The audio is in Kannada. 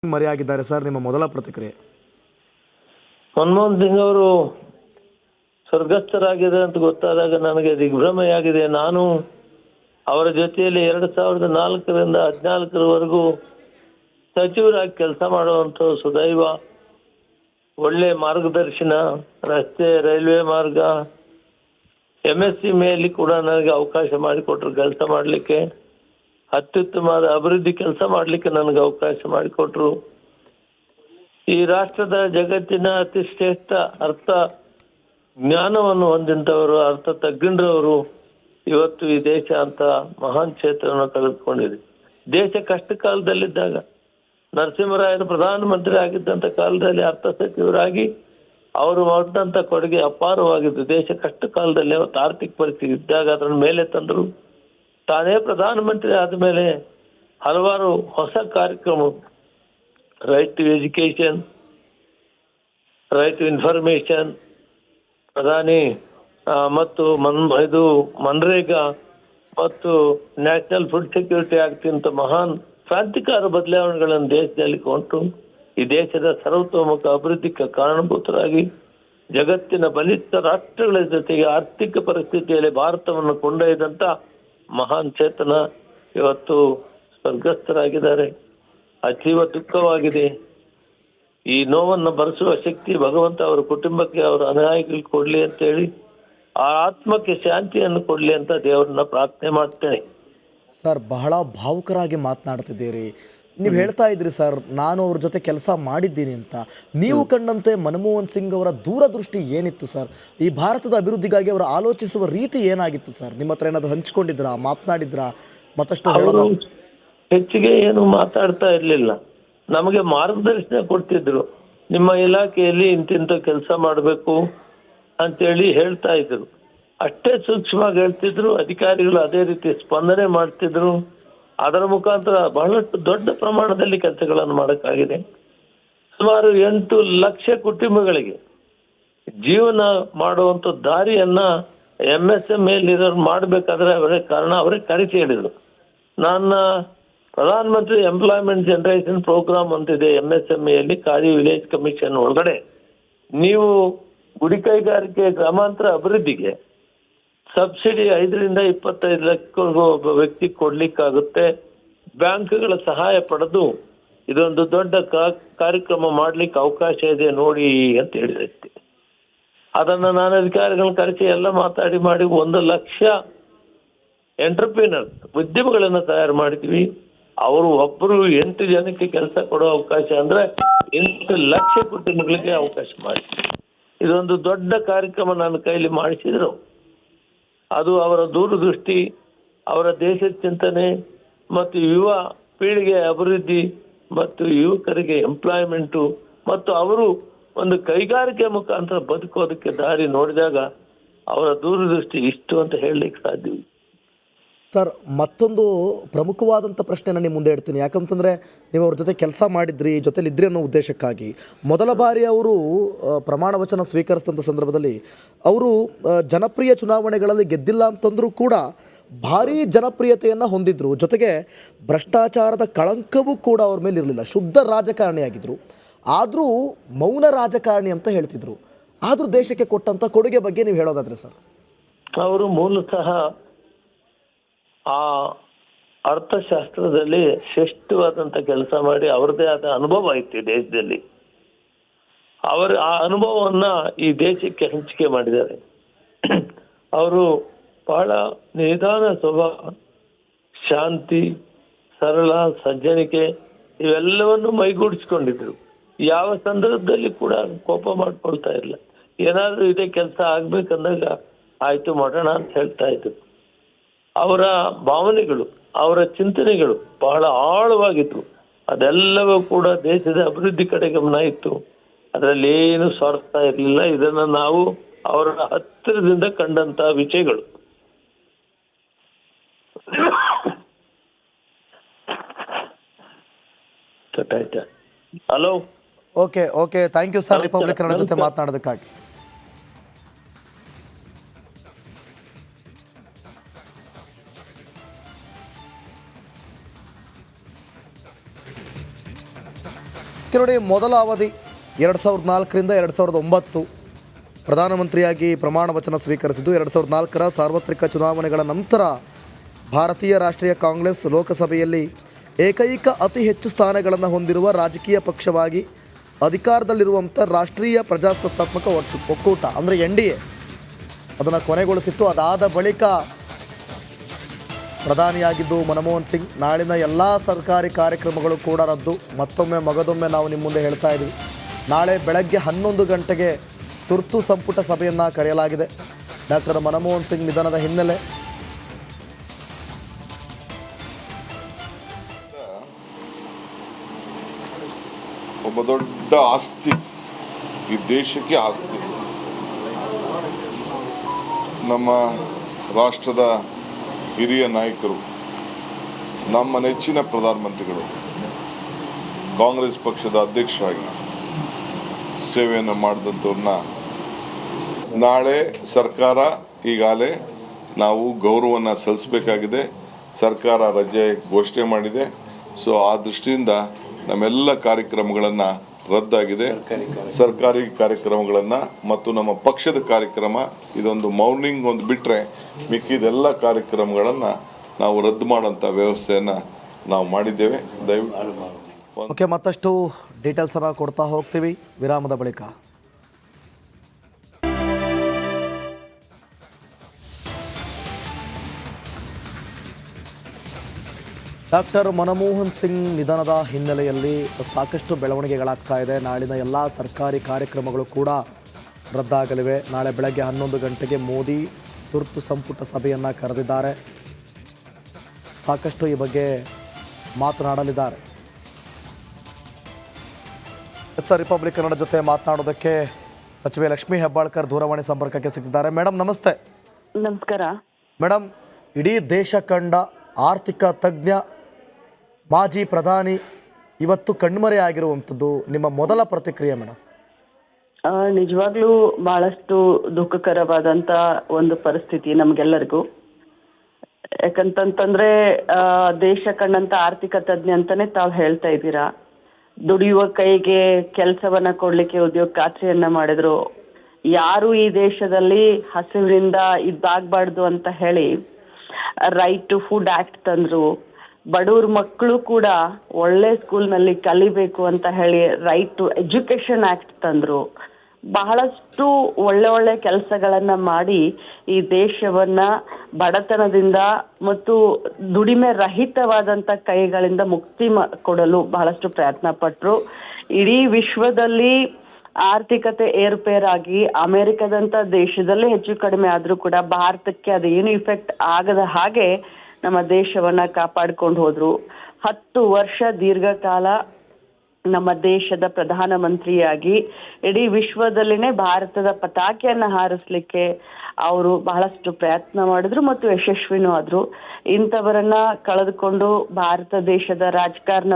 ಮರೆಯಾಗಿದ್ದಾರೆ ಸರ್, ನಿಮ್ಮ ಮೊದಲ ಪ್ರತಿಕ್ರಿಯೆ? ಮನಮೋಹನ್ ಸಿಂಗ್ ಅವರು ಸ್ವರ್ಗಸ್ಥರಾಗಿದೆ ಅಂತ ಗೊತ್ತಾದಾಗ ನನಗೆ ದಿಗ್ಭ್ರಮೆಯಾಗಿದೆ. ನಾನು ಅವರ ಜೊತೆಯಲ್ಲಿ 2004ರಿಂದ 2014ರವರೆಗೂ ಸಚಿವರಾಗಿ ಕೆಲಸ ಮಾಡುವಂಥ ಸುದೈವ, ಒಳ್ಳೆ ಮಾರ್ಗದರ್ಶನ, ರಸ್ತೆ, ರೈಲ್ವೆ ಮಾರ್ಗ, MSc ಮೇಲಿ ಕೂಡ ನನಗೆ ಅವಕಾಶ ಮಾಡಿಕೊಟ್ರು ಕೆಲಸ ಮಾಡಲಿಕ್ಕೆ. ಅತ್ಯುತ್ತಮವಾದ ಅಭಿವೃದ್ಧಿ ಕೆಲಸ ಮಾಡಲಿಕ್ಕೆ ನನಗೆ ಅವಕಾಶ ಮಾಡಿಕೊಟ್ರು. ಈ ರಾಷ್ಟ್ರದ ಜಗತ್ತಿನ ಅತಿ ಶ್ರೇಷ್ಠ ಅರ್ಥ ಜ್ಞಾನವನ್ನು ಹೊಂದಿದ್ದವರು, ಅರ್ಥ ತಜ್ಞರವರು ಇವತ್ತು ಈ ದೇಶ ಅಂತ ಮಹಾನ್ ಕ್ಷೇತ್ರವನ್ನು ಕಳೆದುಕೊಂಡಿದೆ. ದೇಶ ಕಷ್ಟ ಕಾಲದಲ್ಲಿದ್ದಾಗ ನರಸಿಂಹರಾಯರು ಪ್ರಧಾನಮಂತ್ರಿ ಆಗಿದ್ದಂಥ ಕಾಲದಲ್ಲಿ ಅರ್ಥ ಸಚಿವರಾಗಿ ಅವರು ಮಾಡಿದಂಥ ಕೊಡುಗೆ ಅಪಾರವಾಗಿದ್ದು. ದೇಶ ಕಷ್ಟ ಕಾಲದಲ್ಲಿ ಅವತ್ತು ಆರ್ಥಿಕ ಪರಿಸ್ಥಿತಿ ಇದ್ದಾಗ ಅದರ ಮೇಲೆ ತಂದರು. ತಾನೇ ಪ್ರಧಾನಮಂತ್ರಿ ಆದಮೇಲೆ ಹಲವಾರು ಹೊಸ ಕಾರ್ಯಕ್ರಮ, right to education, right to information, ಪ್ರಧಾನಿ ಮತ್ತು ಇದು ಮನ್ರೇಗಾ ಮತ್ತು ನ್ಯಾಷನಲ್ ಫುಡ್ ಸೆಕ್ಯೂರಿಟಿ ಆಕ್ಟ್ ಇಂಥ ಮಹಾನ್ ಕ್ರಾಂತಿಕಾರ ಬದಲಾವಣೆಗಳನ್ನು ದೇಶದಲ್ಲಿ ಕೊಂಡು ಈ ದೇಶದ ಸರ್ವತೋಮುಖ ಅಭಿವೃದ್ಧಿಗೆ ಕಾರಣಭೂತರಾಗಿ ಜಗತ್ತಿನ ಬಲಿಷ್ಠ ರಾಷ್ಟ್ರಗಳ ಜೊತೆಗೆ ಆರ್ಥಿಕ ಪರಿಸ್ಥಿತಿಯಲ್ಲಿ ಭಾರತವನ್ನು ಕೊಂಡೊಯ್ದಂಥ ಮಹಾನ್ ಚೇತನ ಇವತ್ತು ಸ್ವರ್ಗಸ್ಥರಾಗಿದ್ದಾರೆ. ಅತೀವ ದುಃಖವಾಗಿದೆ. ಈ ನೋವನ್ನು ಭರಿಸುವ ಶಕ್ತಿ ಭಗವಂತ ಅವರ ಕುಟುಂಬಕ್ಕೆ, ಅವರ ಅನುಯಾಯಿಗಳಿಗೆ ಕೊಡಲಿ ಅಂತೇಳಿ, ಆ ಆತ್ಮಕ್ಕೆ ಶಾಂತಿಯನ್ನು ಕೊಡಲಿ ಅಂತ ದೇವರನ್ನ ಪ್ರಾರ್ಥನೆ ಮಾಡ್ತೇನೆ. ಸರ್, ಬಹಳ ಭಾವುಕರಾಗಿ ಮಾತನಾಡ್ತಿದ್ದೀರಿ. ನೀವು ಹೇಳ್ತಾ ಇದ್ರಿ ಸರ್, ನಾನು ಅವ್ರ ಜೊತೆ ಕೆಲಸ ಮಾಡಿದ್ದೀನಿ ಅಂತ. ನೀವು ಕಂಡಂತೆ ಮನಮೋಹನ್ ಸಿಂಗ್ ಅವರ ದೂರದೃಷ್ಟಿ ಏನಿತ್ತು ಸರ್? ಈ ಭಾರತದ ಅಭಿವೃದ್ಧಿಗಾಗಿ ಅವರು ಆಲೋಚಿಸುವ ರೀತಿ ಏನಾಗಿತ್ತು ಸರ್? ನಿಮ್ಮ ಹತ್ರ ಏನಾದರೂ ಹಂಚ್ಕೊಂಡಿದ್ರಾ, ಮಾತನಾಡಿದ್ರಾ? ಮತ್ತಷ್ಟು ಅವರು ಹೆಚ್ಚಿಗೆ ಏನು ಮಾತಾಡ್ತಾ ಇರಲಿಲ್ಲ. ನಮಗೆ ಮಾರ್ಗದರ್ಶನ ಕೊಡ್ತಿದ್ರು. ನಿಮ್ಮ ಇಲಾಖೆಯಲ್ಲಿ ಇಂತಿಂಥ ಕೆಲಸ ಮಾಡಬೇಕು ಅಂತೇಳಿ ಹೇಳ್ತಾ ಇದ್ರು. ಅಷ್ಟೇ ಸೂಕ್ಷ್ಮವಾಗಿ ಹೇಳ್ತಿದ್ರು. ಅಧಿಕಾರಿಗಳು ಅದೇ ರೀತಿ ಸ್ಪಂದನೆ ಮಾಡ್ತಿದ್ರು. ಅದರ ಮುಖಾಂತರ ಬಹಳಷ್ಟು ದೊಡ್ಡ ಪ್ರಮಾಣದಲ್ಲಿ ಕೆಲಸಗಳನ್ನು ಮಾಡೋಕ್ಕಾಗಿದೆ. ಸುಮಾರು 8 ಲಕ್ಷ ಕುಟುಂಬಗಳಿಗೆ ಜೀವನ ಮಾಡುವಂಥ ದಾರಿಯನ್ನ MSMEಲಿರೋರು ಮಾಡಬೇಕಾದ್ರೆ ಅವರೇ ಕರೆಸಿ ಹೇಳಿದರು. ನನ್ನ ಪ್ರಧಾನಮಂತ್ರಿ ಎಂಪ್ಲಾಯ್ಮೆಂಟ್ ಜನರೇಷನ್ ಪ್ರೋಗ್ರಾಮ್ ಅಂತಿದೆ MSMEಯಲ್ಲಿ, ಖಾದಿ ವಿಲೇಜ್ ಕಮಿಷನ್ ಒಳಗಡೆ. ನೀವು ಗುಡಿ ಕೈಗಾರಿಕೆ ಗ್ರಾಮಾಂತರ ಅಭಿವೃದ್ಧಿಗೆ ಸಬ್ಸಿಡಿ 5ರಿಂದ 25 ಲಕ್ಷವರೆಗೂ ಒಬ್ಬ ವ್ಯಕ್ತಿ ಕೊಡ್ಲಿಕ್ಕಾಗುತ್ತೆ. ಬ್ಯಾಂಕ್ಗಳ ಸಹಾಯ ಪಡೆದು ಇದೊಂದು ದೊಡ್ಡ ಕಾರ್ಯಕ್ರಮ ಮಾಡ್ಲಿಕ್ಕೆ ಅವಕಾಶ ಇದೆ ನೋಡಿ ಅಂತ ಹೇಳಿದೆ. ಅದನ್ನು ನಾನು ಅಧಿಕಾರಿಗಳನ್ನ ಕರೆಸಿ ಎಲ್ಲ ಮಾತಾಡಿ 1 ಲಕ್ಷ ಎಂಟರ್ಪ್ರಿನರ್ ಉದ್ಯಮಗಳನ್ನು ತಯಾರು ಮಾಡಿದ್ವಿ. ಅವರು ಒಬ್ಬರು 8 ಜನಕ್ಕೆ ಕೆಲಸ ಕೊಡೋ ಅವಕಾಶ ಅಂದ್ರೆ 8 ಲಕ್ಷ ಕುಟುಂಬಗಳಿಗೆ ಅವಕಾಶ ಮಾಡಿ ಇದೊಂದು ದೊಡ್ಡ ಕಾರ್ಯಕ್ರಮ ನನ್ನ ಕೈಲಿ ಮಾಡಿಸಿದ್ರು. ಅದು ಅವರ ದೂರದೃಷ್ಟಿ, ಅವರ ದೇಶದ ಚಿಂತನೆ ಮತ್ತು ಯುವ ಪೀಳಿಗೆ ಅಭಿವೃದ್ಧಿ ಮತ್ತು ಯುವಕರಿಗೆ ಎಂಪ್ಲಾಯ್ಮೆಂಟು ಮತ್ತು ಅವರು ಒಂದು ಕೈಗಾರಿಕೆ ಮುಖಾಂತರ ಬದುಕೋದಕ್ಕೆ ದಾರಿ ನೋಡಿದಾಗ ಅವರ ದೂರದೃಷ್ಟಿ ಇಷ್ಟು ಅಂತ ಹೇಳಲಿಕ್ಕೆ ಸಾಧ್ಯವಿಲ್ಲ. ಸರ್, ಮತ್ತೊಂದು ಪ್ರಮುಖವಾದಂಥ ಪ್ರಶ್ನೆನ ನಿಮ್ಮ ಮುಂದೆ ಇಡ್ತೀನಿ. ಯಾಕಂತಂದರೆ ನೀವು ಅವ್ರ ಜೊತೆ ಕೆಲಸ ಮಾಡಿದ್ರಿ, ಜೊತೆಲಿದ್ರಿ ಅನ್ನೋ ಉದ್ದೇಶಕ್ಕಾಗಿ. ಮೊದಲ ಬಾರಿ ಅವರು ಪ್ರಮಾಣ ವಚನ ಸ್ವೀಕರಿಸಿದಂಥ ಸಂದರ್ಭದಲ್ಲಿ ಅವರು ಜನಪ್ರಿಯ ಚುನಾವಣೆಗಳಲ್ಲಿ ಗೆದ್ದಿಲ್ಲ ಅಂತಂದರೂ ಕೂಡ ಭಾರೀ ಜನಪ್ರಿಯತೆಯನ್ನು ಹೊಂದಿದ್ರು. ಜೊತೆಗೆ ಭ್ರಷ್ಟಾಚಾರದ ಕಳಂಕವೂ ಕೂಡ ಅವ್ರ ಮೇಲೆ ಇರಲಿಲ್ಲ. ಶುದ್ಧ ರಾಜಕಾರಣಿಯಾಗಿದ್ದರು. ಆದರೂ ಮೌನ ರಾಜಕಾರಣಿ ಅಂತ ಹೇಳ್ತಿದ್ರು. ಆದರೂ ದೇಶಕ್ಕೆ ಕೊಟ್ಟಂಥ ಕೊಡುಗೆ ಬಗ್ಗೆ ನೀವು ಹೇಳೋದಾದ್ರೆ ಸರ್? ಅವರು ಮೂಲತಃ ಆ ಅರ್ಥಶಾಸ್ತ್ರದಲ್ಲಿ ಶ್ರೇಷ್ಠವಾದಂಥ ಕೆಲಸ ಮಾಡಿ ಅವರದೇ ಆದ ಅನುಭವ ಐತಿ ದೇಶದಲ್ಲಿ. ಅವರ ಆ ಅನುಭವವನ್ನ ಈ ದೇಶಕ್ಕೆ ಹಂಚಿಕೆ ಮಾಡಿದ್ದಾರೆ. ಅವರು ಬಹಳ ನಿಧಾನ ಸ್ವಭಾವ, ಶಾಂತಿ, ಸರಳ, ಸಜ್ಜನಿಕೆ ಇವೆಲ್ಲವನ್ನು ಮೈಗೂಡಿಸ್ಕೊಂಡಿದ್ರು. ಯಾವ ಸಂದರ್ಭದಲ್ಲಿ ಕೂಡ ಕೋಪ ಮಾಡ್ಕೊಳ್ತಾ ಇಲ್ಲ. ಏನಾದರೂ ಇದೇ ಕೆಲಸ ಆಗ್ಬೇಕಂದಾಗ ಆಯ್ತು ಮಾಡೋಣ ಅಂತ ಹೇಳ್ತಾ ಇದ್ರು. ಅವರ ಭಾವನೆಗಳು, ಅವರ ಚಿಂತನೆಗಳು ಬಹಳ ಆಳವಾಗಿತ್ತು. ಅದೆಲ್ಲವೂ ಕೂಡ ದೇಶದ ಅಭಿವೃದ್ಧಿ ಕಡೆ ಗಮನ ಇತ್ತು. ಅದರಲ್ಲಿ ಏನು ಸ್ವಾರ್ಥ ಇರಲಿಲ್ಲ. ಇದನ್ನು ನಾವು ಅವರ ಹತ್ತಿರದಿಂದ ಕಂಡಂತ ವಿಷಯಗಳು. Hello, okay, thank you sir, republic Kannada ಜೊತೆ ಮಾತನಾಡೋದಕ್ಕಾಗಿ. ನೋಡಿ, ಮೊದಲ ಅವಧಿ 2004ರಿಂದ 2009 ಪ್ರಧಾನಮಂತ್ರಿಯಾಗಿ ಪ್ರಮಾಣ ವಚನ ಸ್ವೀಕರಿಸಿದ್ದು. 2004ರ ಸಾರ್ವತ್ರಿಕ ಚುನಾವಣೆಗಳ ನಂತರ ಭಾರತೀಯ ರಾಷ್ಟ್ರೀಯ ಕಾಂಗ್ರೆಸ್ ಲೋಕಸಭೆಯಲ್ಲಿ ಏಕೈಕ ಅತಿ ಹೆಚ್ಚು ಸ್ಥಾನಗಳನ್ನು ಹೊಂದಿರುವ ರಾಜಕೀಯ ಪಕ್ಷವಾಗಿ ಅಧಿಕಾರದಲ್ಲಿರುವಂಥ ರಾಷ್ಟ್ರೀಯ ಪ್ರಜಾಸತ್ತಾತ್ಮಕ ಒಕ್ಕೂಟ ಅಂದರೆ NDA ಅದನ್ನು ಕೊನೆಗೊಳಿಸಿತ್ತು. ಅದಾದ ಬಳಿಕ ಪ್ರಧಾನಿಯಾಗಿದ್ದು ಮನಮೋಹನ್ ಸಿಂಗ್. ನಾಳಿನ ಎಲ್ಲ ಸರ್ಕಾರಿ ಕಾರ್ಯಕ್ರಮಗಳು ಕೂಡ ರದ್ದು. ಮಗದೊಮ್ಮೆ ನಾವು ನಿಮ್ಮ ಮುಂದೆ ಹೇಳ್ತಾ ಇದ್ದೀವಿ, ನಾಳೆ ಬೆಳಗ್ಗೆ 11 ಗಂಟೆಗೆ ತುರ್ತು ಸಂಪುಟ ಸಭೆಯನ್ನು ಕರೆಯಲಾಗಿದೆ. ಡಾಕ್ಟರ್ ಮನಮೋಹನ್ ಸಿಂಗ್ ನಿಧನದ ಹಿನ್ನೆಲೆ ಒಬ್ಬ ದೊಡ್ಡ ಆಸ್ತಿ, ಈ ದೇಶಕ್ಕೆ ಆಸ್ತಿ. ನಮ್ಮ ರಾಷ್ಟ್ರದ ಹಿರಿಯ ನಾಯಕರು, ನಮ್ಮ ನೆಚ್ಚಿನ ಪ್ರಧಾನಮಂತ್ರಿಗಳು, ಕಾಂಗ್ರೆಸ್ ಪಕ್ಷದ ಅಧ್ಯಕ್ಷರಾಗಿ ಸೇವೆಯನ್ನು ಮಾಡಿದಂಥವ್ರನ್ನ ನಾಳೆ ಸರ್ಕಾರ ಈಗಾಗಲೇ ನಾವು ಗೌರವವನ್ನು ಸಲ್ಲಿಸಬೇಕಾಗಿದೆ. ಸರ್ಕಾರ ರಜೆ ಘೋಷಣೆ ಮಾಡಿದೆ. ಸೊ ಆ ದೃಷ್ಟಿಯಿಂದ ನಮ್ಮೆಲ್ಲ ಕಾರ್ಯಕ್ರಮಗಳನ್ನು ರದ್ದಾಗಿದೆ. ಸರ್ಕಾರಿ ಕಾರ್ಯಕ್ರಮಗಳನ್ನು ಮತ್ತು ನಮ್ಮ ಪಕ್ಷದ ಕಾರ್ಯಕ್ರಮ ಇದೊಂದು ಮೌರ್ನಿಂಗ್ ಒಂದು ಬಿಟ್ಟರೆ ಮಿಕ್ಕಿದೆಲ್ಲ ಕಾರ್ಯಕ್ರಮಗಳನ್ನು ನಾವು ರದ್ದು ಮಾಡೋಂಥ ವ್ಯವಸ್ಥೆಯನ್ನು ನಾವು ಮಾಡಿದ್ದೇವೆ. ಓಕೆ, ಮತ್ತಷ್ಟು ಡೀಟೇಲ್ಸನ್ನು ಕೊಡ್ತಾ ಹೋಗ್ತೀವಿ ವಿರಾಮದ ಬಳಿಕ. ಡಾಕ್ಟರ್ ಮನಮೋಹನ್ ಸಿಂಗ್ ನಿಧನದ ಹಿನ್ನೆಲೆಯಲ್ಲಿ ಸಾಕಷ್ಟು ಬೆಳವಣಿಗೆಗಳಾಗ್ತಾ ಇದೆ. ನಾಳಿನ ಎಲ್ಲ ಸರ್ಕಾರಿ ಕಾರ್ಯಕ್ರಮಗಳು ಕೂಡ ರದ್ದಾಗಲಿವೆ. ನಾಳೆ ಬೆಳಗ್ಗೆ 11 ಗಂಟೆಗೆ ಮೋದಿ ತುರ್ತು ಸಂಪುಟ ಸಭೆಯನ್ನು ಕರೆದಿದ್ದಾರೆ. ಸಾಕಷ್ಟು ಈ ಬಗ್ಗೆ ಮಾತನಾಡಲಿದ್ದಾರೆ. ರಿಪಬ್ಲಿಕ್ ಕನ್ನಡ ಜೊತೆ ಮಾತನಾಡೋದಕ್ಕೆ ಸಚಿವೆ ಲಕ್ಷ್ಮೀ ಹೆಬ್ಬಾಳ್ಕರ್ ದೂರವಾಣಿ ಸಂಪರ್ಕಕ್ಕೆ ಸಿಗ್ತಿದ್ದಾರೆ. ಮೇಡಮ್ ನಮಸ್ತೆ. ನಮಸ್ಕಾರ. ಮೇಡಮ್, ಇಡೀ ದೇಶ ಕಂಡ ಆರ್ಥಿಕ ತಜ್ಞ, ಮಾಜಿ ಪ್ರಧಾನಿ ಇವತ್ತು ಕಣ್ಮರೆ ಆಗಿರುವಂಥದ್ದು, ನಿಮ್ಮ ಮೊದಲ ಪ್ರತಿಕ್ರಿಯೆ ಮೇಡಮ್? ನಿಜವಾಗ್ಲೂ ಬಹಳಷ್ಟು ದುಃಖಕರವಾದಂಥ ಒಂದು ಪರಿಸ್ಥಿತಿ ನಮಗೆಲ್ಲರಿಗೂ. ಯಾಕಂತಂತಂದ್ರೆ ದೇಶ ಕಂಡಂತ ಆರ್ಥಿಕ ತಜ್ಞ ಅಂತಾನೆ ತಾವು ಹೇಳ್ತಾ ಇದ್ದೀರಾ. ದುಡಿಯುವ ಕೈಗೆ ಕೆಲಸವನ್ನ ಕೊಡ್ಲಿಕ್ಕೆ ಉದ್ಯೋಗ ಖಾತ್ರಿಯನ್ನ ಮಾಡಿದ್ರು. ಯಾರು ಈ ದೇಶದಲ್ಲಿ ಹಸಿವಿನಿಂದ ಇದಾಗಬಾರ್ದು ಅಂತ ಹೇಳಿ ರೈಟ್ ಟು ಫುಡ್ ಆಕ್ಟ್ ತಂದ್ರು. ಬಡವ್ರ ಮಕ್ಕಳು ಕೂಡ ಒಳ್ಳೆ ಸ್ಕೂಲ್ನಲ್ಲಿ ಕಲಿಬೇಕು ಅಂತ ಹೇಳಿ ರೈಟ್ ಟು ಎಜುಕೇಶನ್ ಆಕ್ಟ್ ತಂದ್ರು. ಬಹಳಷ್ಟು ಒಳ್ಳೆ ಕೆಲಸಗಳನ್ನ ಮಾಡಿ ಈ ದೇಶವನ್ನ ಬಡತನದಿಂದ ಮತ್ತು ದುಡಿಮೆ ರಹಿತವಾದಂತ ಕೈಗಳಿಂದ ಮುಕ್ತಿ ಕೊಡಲು ಬಹಳಷ್ಟು ಪ್ರಯತ್ನ ಪಟ್ರು. ಇಡೀ ವಿಶ್ವದಲ್ಲಿ ಆರ್ಥಿಕತೆ ಏರುಪೇರಾಗಿ ಅಮೆರಿಕದಂತ ದೇಶದಲ್ಲೇ ಹೆಚ್ಚು ಕಡಿಮೆ ಆದ್ರೂ ಕೂಡ ಭಾರತಕ್ಕೆ ಅದು ಏನು ಇಫೆಕ್ಟ್ ಆಗದ ಹಾಗೆ ನಮ್ಮ ದೇಶವನ್ನ ಕಾಪಾಡ್ಕೊಂಡು ಹೋದ್ರು. 10 ವರ್ಷ ದೀರ್ಘಕಾಲ ನಮ್ಮ ದೇಶದ ಪ್ರಧಾನಮಂತ್ರಿಯಾಗಿ ಇಡೀ ವಿಶ್ವದಲ್ಲಿನೇ ಭಾರತದ ಪತಾಕೆಯನ್ನ ಹಾರಿಸ್ಲಿಕ್ಕೆ ಅವರು ಬಹಳಷ್ಟು ಪ್ರಯತ್ನ ಮಾಡಿದ್ರು ಮತ್ತು ಯಶಸ್ವಿನೂ ಆದ್ರು. ಇಂಥವರನ್ನ ಕಳೆದುಕೊಂಡು ಭಾರತ ದೇಶದ ರಾಜಕಾರಣ